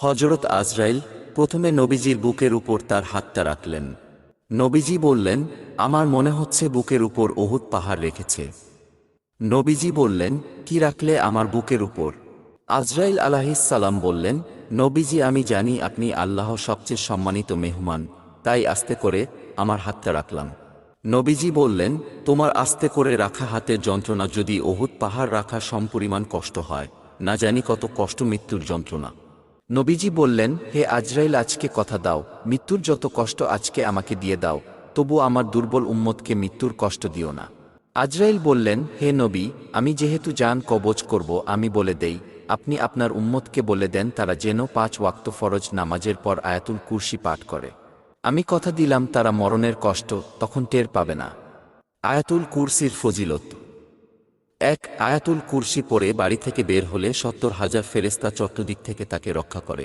হযরত আজরাইল প্রথমে নবীজির বুকের উপর তার হাতটা রাখলেন। নবীজি বললেন, আমার মনে হচ্ছে বুকের উপর উহুদ পাহাড় রেখেছে। নবীজি বললেন, কি রাখলে আমার বুকের উপর? আজরাইল আলাইহিস সালাম বললেন, নবীজি আমি জানি আপনি আল্লাহর সবচেয়ে সম্মানিত মেহমান, তাই আস্তে করে আমার হাতটা রাখলাম। নবীজি বললেন, তোমার আস্তে করে রাখা হাতের যন্ত্রণা যদি উহুদ পাহাড় রাখা সমপরিমাণ কষ্ট হয়, না জানি কত কষ্ট মৃত্যুর যন্ত্রণা। নবীজি বললেন, হে আজরাইল আজকে কথা দাও, মৃত্যুর যত কষ্ট আজকে আমাকে দিয়ে দাও, তবু আমার দুর্বল উম্মতকে মৃত্যুর কষ্ট দিও না। আজরাইল বললেন, হে নবী, আমি যেহেতু জান কবজ করব আমি বলে দেই, আপনি আপনার উম্মতকে বলে দেন তারা যেন ৫ ওয়াক্ত ফরজ নামাজের পর আয়াতুল কুরসি পাঠ করে। আমি কথা দিলাম তারা মরণের কষ্ট তখন টের পাবে না। আয়াতুল কুরসির ফজিলত। ১ আয়াতুল কুরসি পড়ে বাড়ি থেকে বের হলে ৭০,০০০ ফেরেশতা চতুর্দিক থেকে তাকে রক্ষা করে।